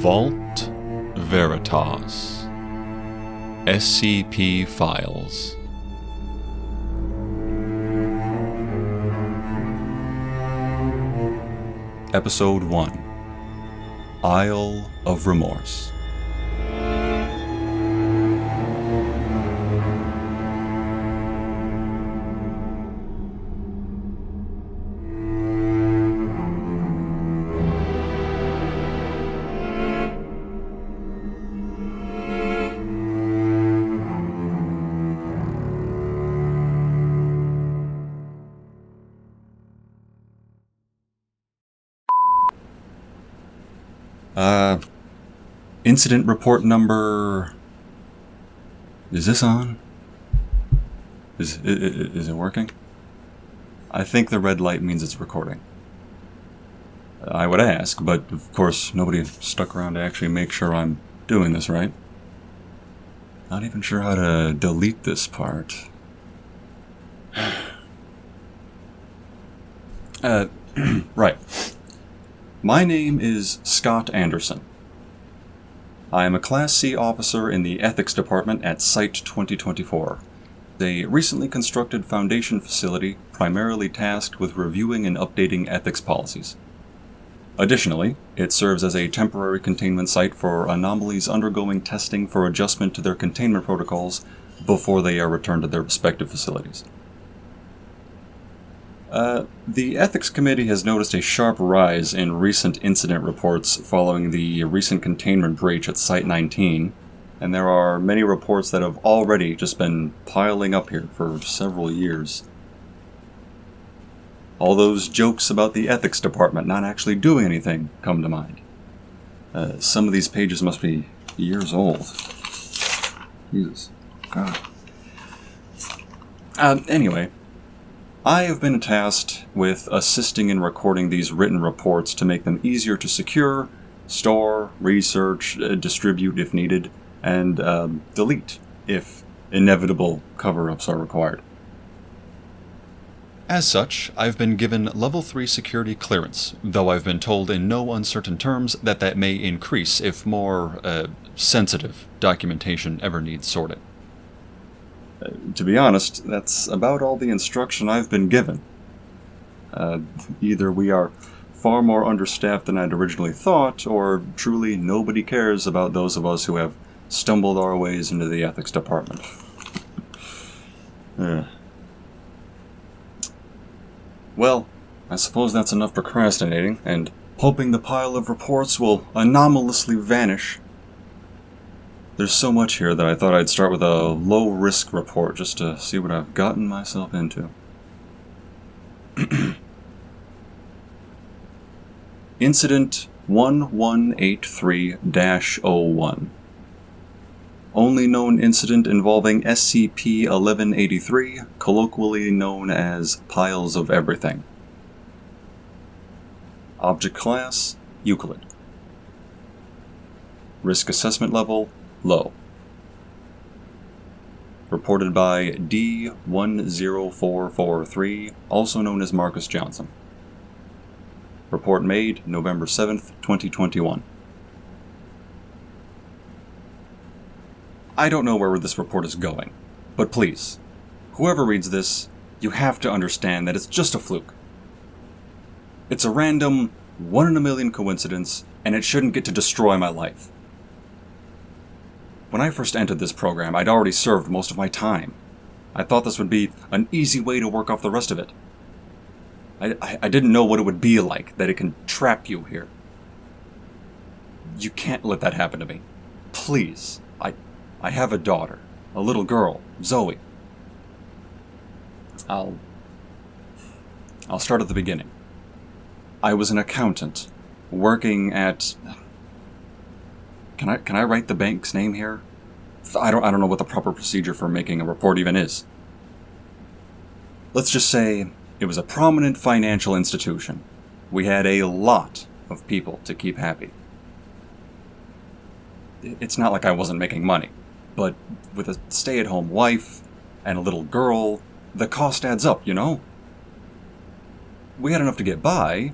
Vault Veritas SCP Files. Episode 1 Isle of Remorse. Incident report number... Is this on? Is it working? I think the red light means it's recording. I would ask, but of course nobody stuck around to actually make sure I'm doing this right. Not even sure how to delete this part. Right. My name is Scott Anderson. I am a Class C officer in the Ethics Department at Site 2024, a recently constructed Foundation facility primarily tasked with reviewing and updating ethics policies. Additionally, it serves as a temporary containment site for anomalies undergoing testing for adjustment to their containment protocols before they are returned to their respective facilities. The Ethics Committee has noticed a sharp rise in recent incident reports following the recent containment breach at Site 19, and there are many reports that have already just been piling up here for several years. All those jokes about the Ethics Department not actually doing anything come to mind. Some of these pages must be years old. Jesus. God. Anyway, I have been tasked with assisting in recording these written reports to make them easier to secure, store, research, distribute if needed, and delete if inevitable cover-ups are required. As such, I've been given Level 3 security clearance, though I've been told in no uncertain terms that may increase if more sensitive documentation ever needs sorting. To be honest, that's about all the instruction I've been given. Either we are far more understaffed than I'd originally thought, or truly nobody cares about those of us who have stumbled our ways into the ethics department. Well, I suppose that's enough procrastinating, and hoping the pile of reports will anomalously vanish. There's so much here that I thought I'd start with a low-risk report just to see what I've gotten myself into. Incident 1183-01. Only known incident involving SCP-1183, colloquially known as Piles of Everything. Object Class, Euclid. Risk Assessment Level, Low. Reported by D10443, also known as Marcus Johnson. Report made November 7th, 2021. I don't know where this report is going, but please, whoever reads this, you have to understand that it's just a fluke. It's a random, one-in-a-million coincidence, and it shouldn't get to destroy my life. When I first entered this program, I'd already served most of my time. I thought this would be an easy way to work off the rest of it. I didn't know what it would be like, that it can trap you here. You can't let that happen to me. Please. I have a daughter, a little girl, Zoe. I'll start at the beginning. I was an accountant, working at... Can I write the bank's name here? I don't know what the proper procedure for making a report even is. Let's just say it was a prominent financial institution. We had a lot of people to keep happy. It's not like I wasn't making money, but with a stay-at-home wife and a little girl, the cost adds up, you know? We had enough to get by,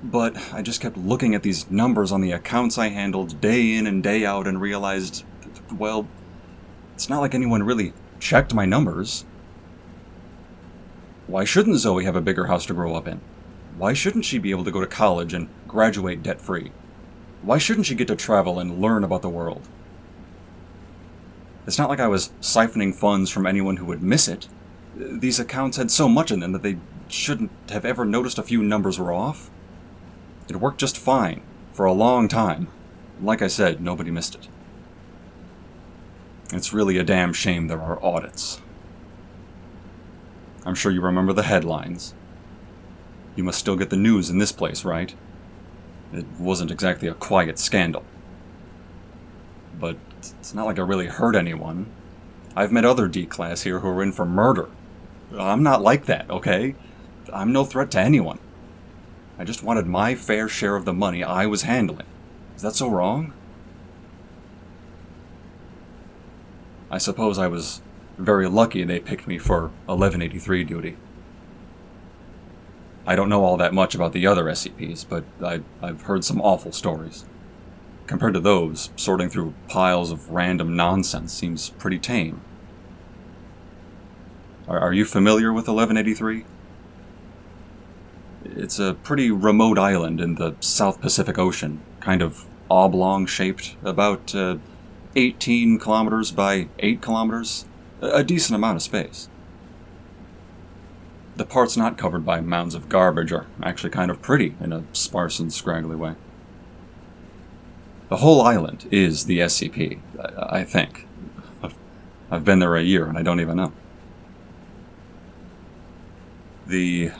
But I just kept looking at these numbers on the accounts I handled day in and day out and realized, well, it's not like anyone really checked my numbers. Why shouldn't Zoe have a bigger house to grow up in? Why shouldn't she be able to go to college and graduate debt-free? Why shouldn't she get to travel and learn about the world? It's not like I was siphoning funds from anyone who would miss it. These accounts had so much in them that they shouldn't have ever noticed a few numbers were off. It worked just fine for a long time. Like I said, nobody missed it. It's really a damn shame there are audits. I'm sure you remember the headlines. You must still get the news in this place, right? It wasn't exactly a quiet scandal. But it's not like I really hurt anyone. I've met other D-class here who are in for murder. I'm not like that, okay? I'm no threat to anyone. I just wanted my fair share of the money I was handling. Is that so wrong? I suppose I was very lucky they picked me for 1183 duty. I don't know all that much about the other SCPs, but I've heard some awful stories. Compared to those, sorting through piles of random nonsense seems pretty tame. Are you familiar with 1183? It's a pretty remote island in the South Pacific Ocean, kind of oblong-shaped, about 18 kilometers by 8 kilometers, a decent amount of space. The parts not covered by mounds of garbage are actually kind of pretty in a sparse and scraggly way. The whole island is the SCP, I think. I've been there a year and I don't even know. The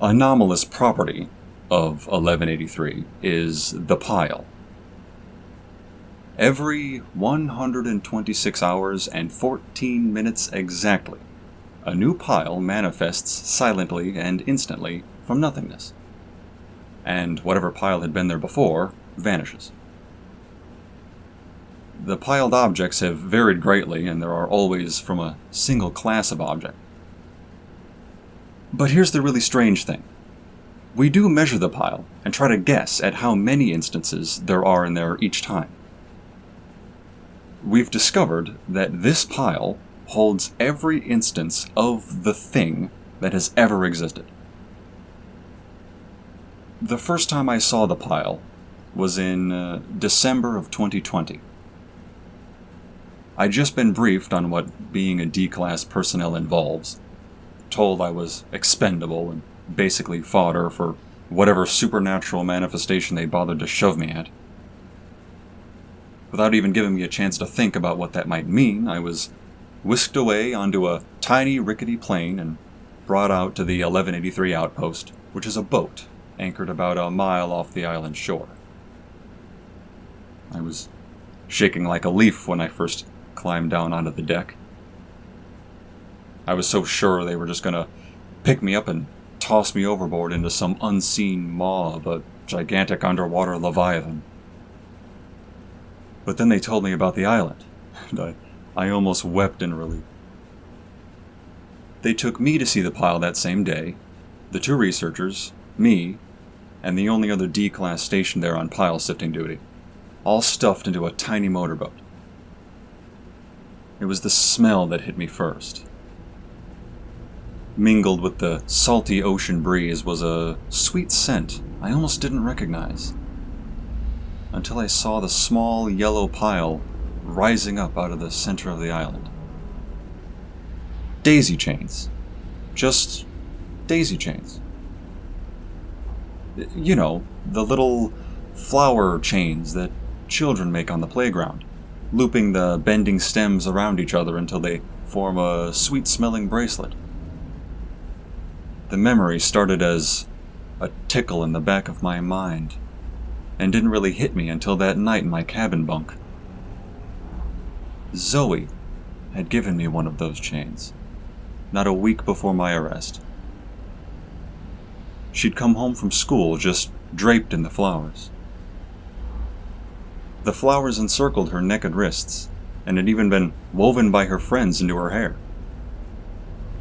anomalous property of 1183 is the pile. Every 126 hours and 14 minutes exactly, a new pile manifests silently and instantly from nothingness. And whatever pile had been there before vanishes. The piled objects have varied greatly, and there are always from a single class of object. But here's the really strange thing. We do measure the pile and try to guess at how many instances there are in there each time. We've discovered that this pile holds every instance of the thing that has ever existed. The first time I saw the pile was in December of 2020. I'd just been briefed on what being a D-class personnel involves, told I was expendable and basically fodder for whatever supernatural manifestation they bothered to shove me at. Without even giving me a chance to think about what that might mean, I was whisked away onto a tiny rickety plane and brought out to the 1183 outpost, which is a boat anchored about a mile off the island shore. I was shaking like a leaf when I first climbed down onto the deck. I was so sure they were just going to pick me up and toss me overboard into some unseen maw of a gigantic underwater leviathan. But then they told me about the island, and I almost wept in relief. They took me to see the pile that same day, the two researchers, me, and the only other D-class stationed there on pile sifting duty, all stuffed into a tiny motorboat. It was the smell that hit me first. Mingled with the salty ocean breeze was a sweet scent I almost didn't recognize, until I saw the small yellow pile rising up out of the center of the island. Daisy chains. Just daisy chains. You know, the little flower chains that children make on the playground, looping the bending stems around each other until they form a sweet-smelling bracelet. The memory started as a tickle in the back of my mind, and didn't really hit me until that night in my cabin bunk. Zoe had given me one of those chains, not a week before my arrest. She'd come home from school just draped in the flowers. The flowers encircled her neck and wrists, and had even been woven by her friends into her hair.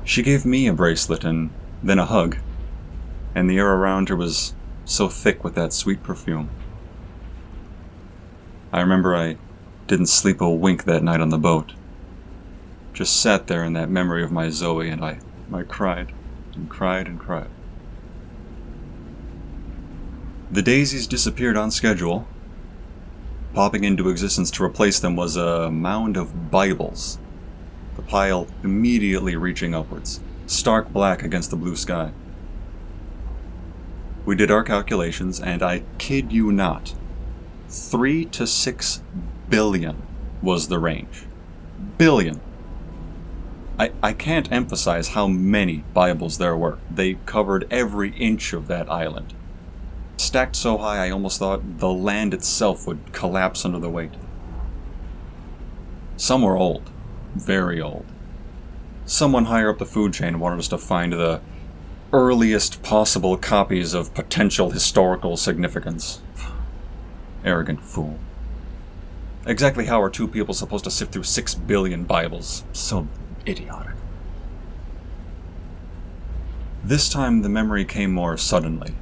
She gave me a bracelet and then a hug, and the air around her was so thick with that sweet perfume. I remember I didn't sleep a wink that night on the boat. Just sat there in that memory of my Zoe, and I cried and cried and cried. The daisies disappeared on schedule. Popping into existence to replace them was a mound of Bibles, the pile immediately reaching upwards, stark black against the blue sky. We did our calculations, and I kid you not, 3 to 6 billion was the range. Billion. I can't emphasize how many Bibles there were. They covered every inch of that island. Stacked so high I almost thought the land itself would collapse under the weight. Some were old. Very old. Someone higher up the food chain wanted us to find the earliest possible copies of potential historical significance. Arrogant fool. Exactly how are two people supposed to sift through 6 billion Bibles? So idiotic. This time the memory came more suddenly.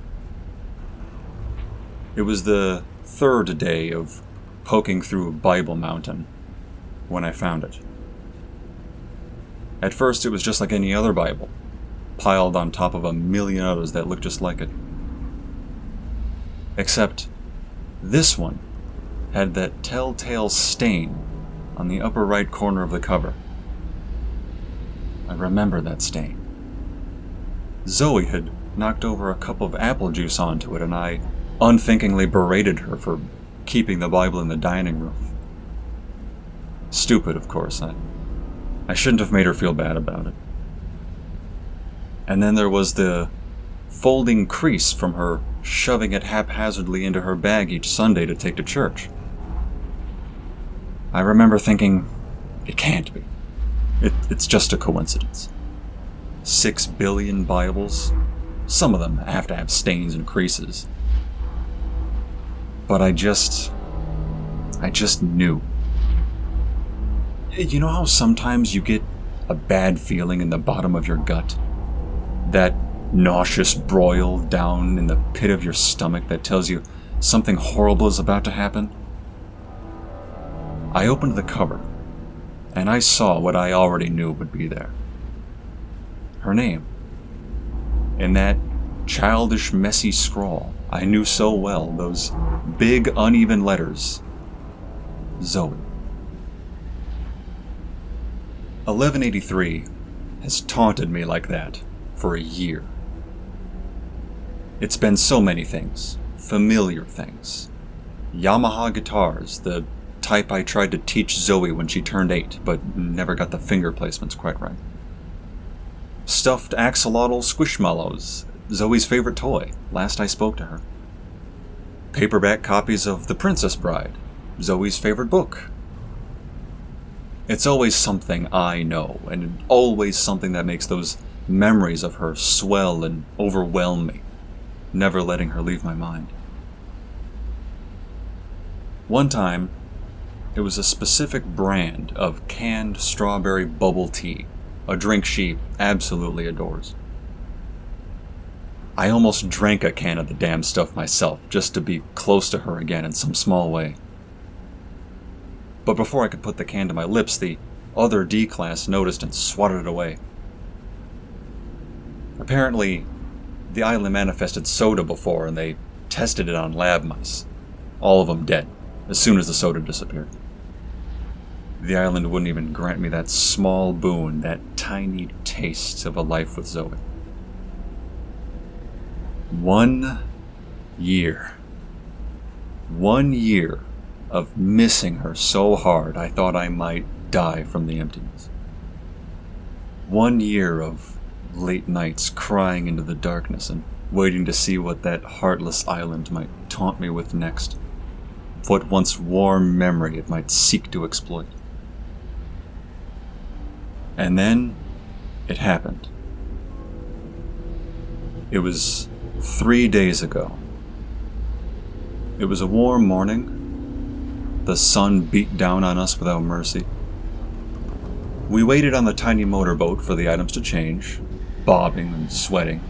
It was the 3rd day of poking through Bible Mountain when I found it. At first it was just like any other Bible, piled on top of a million others that looked just like it. Except this one had that telltale stain on the upper right corner of the cover. I remember that stain. Zoe had knocked over a cup of apple juice onto it, and I unthinkingly berated her for keeping the Bible in the dining room. Stupid, of course. I shouldn't have made her feel bad about it. And then there was the folding crease from her shoving it haphazardly into her bag each Sunday to take to church. I remember thinking, it can't be. It's just a coincidence. 6 billion Bibles. Some of them have to have stains and creases. But I just knew. You know how sometimes you get a bad feeling in the bottom of your gut? That nauseous broil down in the pit of your stomach that tells you something horrible is about to happen? I opened the cover, and I saw what I already knew would be there. Her name. In that childish, messy scrawl I knew so well, those big, uneven letters. Zoe. 1183 has taunted me like that for a year. It's been so many things, familiar things. Yamaha guitars, the type I tried to teach Zoe when she turned 8, but never got the finger placements quite right. Stuffed axolotl squishmallows, Zoe's favorite toy, last I spoke to her. Paperback copies of The Princess Bride, Zoe's favorite book. It's always something I know, and always something that makes those memories of her swell and overwhelm me, never letting her leave my mind. One time, it was a specific brand of canned strawberry bubble tea, a drink she absolutely adores. I almost drank a can of the damn stuff myself, just to be close to her again in some small way. But before I could put the can to my lips, the other D-class noticed and swatted it away. Apparently, the island manifested soda before, and they tested it on lab mice. All of them dead, as soon as the soda disappeared. The island wouldn't even grant me that small boon, that tiny taste of a life with Zoe. 1 year. 1 year of missing her so hard I thought I might die from the emptiness. 1 year of late nights crying into the darkness and waiting to see what that heartless island might taunt me with next. What once warm memory it might seek to exploit. And then it happened. It was 3 days ago. It was a warm morning. The sun beat down on us without mercy. We waited on the tiny motorboat for the items to change, bobbing and sweating.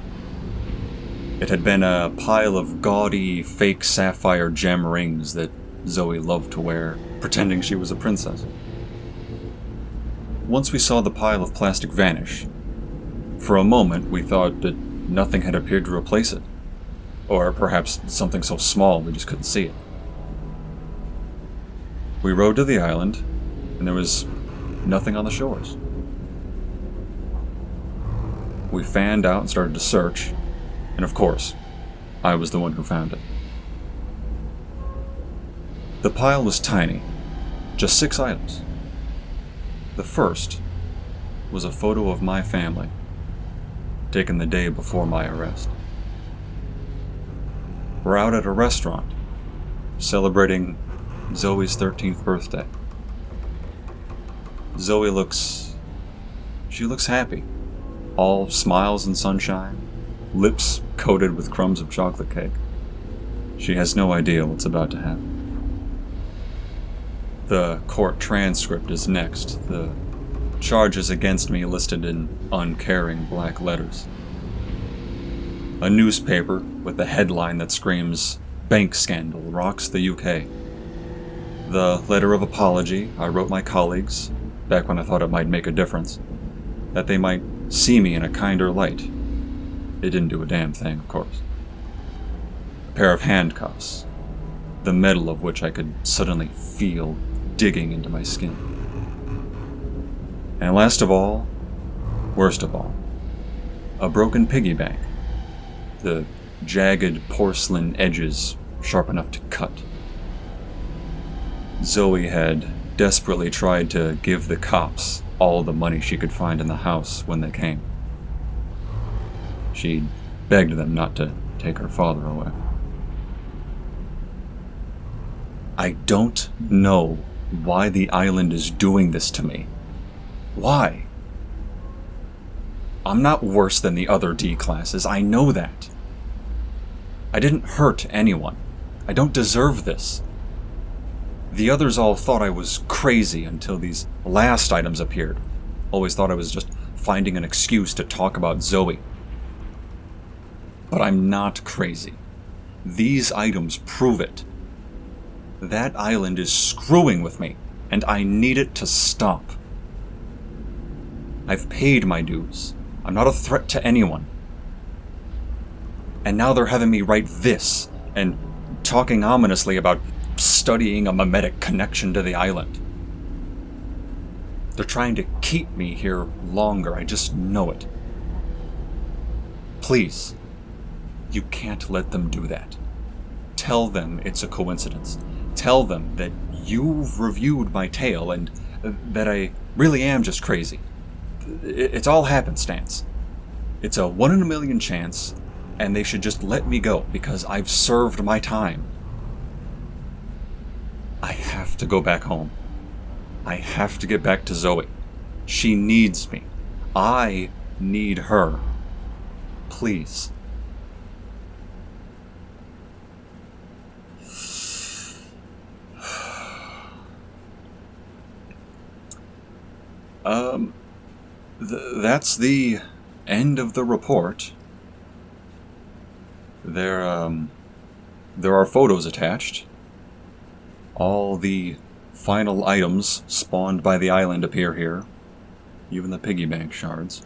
It had been a pile of gaudy, fake sapphire gem rings that Zoe loved to wear, pretending she was a princess. Once we saw the pile of plastic vanish, for a moment we thought that nothing had appeared to replace it. Or perhaps something so small we just couldn't see it. We rowed to the island, and there was nothing on the shores. We fanned out and started to search, and of course, I was the one who found it. The pile was tiny, just 6 items. The first was a photo of my family, taken the day before my arrest. We're out at a restaurant, celebrating Zoe's 13th birthday. Zoe looks happy, all smiles and sunshine, lips coated with crumbs of chocolate cake. She has no idea what's about to happen. The court transcript is next, the charges against me listed in uncaring black letters. A newspaper with a headline that screams, "Bank Scandal Rocks the UK." The letter of apology I wrote my colleagues, back when I thought it might make a difference, that they might see me in a kinder light. It didn't do a damn thing, of course. A pair of handcuffs, the metal of which I could suddenly feel digging into my skin. And last of all, worst of all, a broken piggy bank, the jagged porcelain edges sharp enough to cut. Zoe had desperately tried to give the cops all the money she could find in the house when they came. She begged them not to take her father away. I don't know why the island is doing this to me. Why? I'm not worse than the other D classes, I know that. I didn't hurt anyone. I don't deserve this. The others all thought I was crazy until these last items appeared. Always thought I was just finding an excuse to talk about Zoe. But I'm not crazy. These items prove it. That island is screwing with me, and I need it to stop. I've paid my dues. I'm not a threat to anyone. And now they're having me write this, and talking ominously about studying a mimetic connection to the island. They're trying to keep me here longer, I just know it. Please, you can't let them do that. Tell them it's a coincidence. Tell them that you've reviewed my tale and that I really am just crazy. It's all happenstance. It's a 1 in a million chance, and they should just let me go because I've served my time. I have to go back home. I have to get back to Zoe. She needs me. I need her. Please. That's the end of the report. There are photos attached. All the final items spawned by the island appear here, even the piggy bank shards.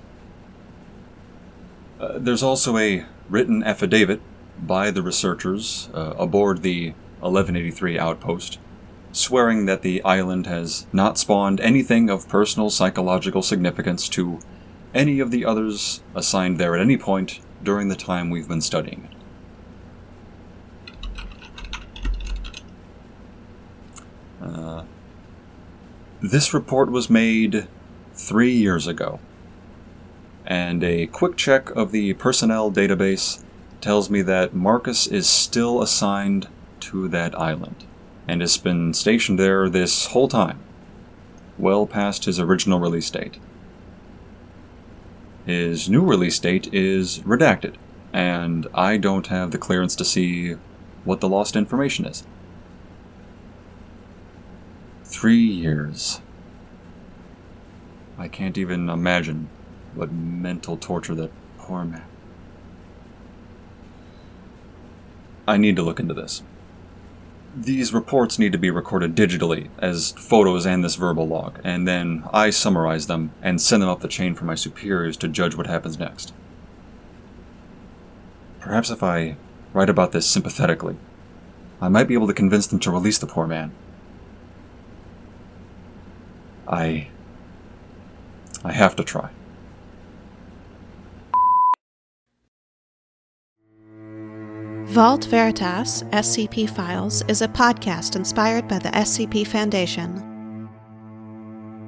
There's also a written affidavit by the researchers aboard the 1183 outpost, swearing that the island has not spawned anything of personal psychological significance to any of the others assigned there at any point during the time we've been studying it. This report was made 3 years ago, and a quick check of the personnel database tells me that Marcus is still assigned to that island, and has been stationed there this whole time, well past his original release date. His new release date is redacted, and I don't have the clearance to see what the lost information is. 3 years. I can't even imagine what mental torture that poor man. I need to look into this. These reports need to be recorded digitally as photos and this verbal log, and then I summarize them and send them up the chain for my superiors to judge what happens next. Perhaps if I write about this sympathetically, I might be able to convince them to release the poor man. I have to try. Vault Veritas SCP Files is a podcast inspired by the SCP Foundation.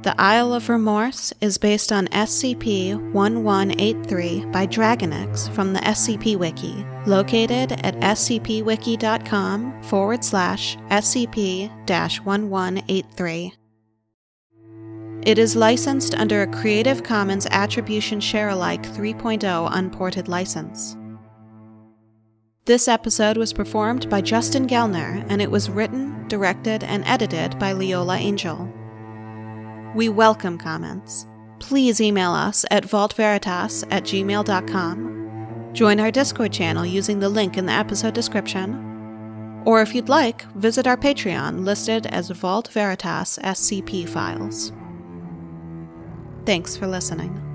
The Isle of Remorse is based on SCP-1183 by Dragonix from the SCP Wiki, located at scpwiki.com/SCP-1183. It is licensed under a Creative Commons Attribution Share-alike 3.0 unported license. This episode was performed by Justin Gellner, and it was written, directed, and edited by Leola Angel. We welcome comments. Please email us at vaultveritas@gmail.com. Join our Discord channel using the link in the episode description. Or if you'd like, visit our Patreon listed as Vault Veritas SCP Files. Thanks for listening.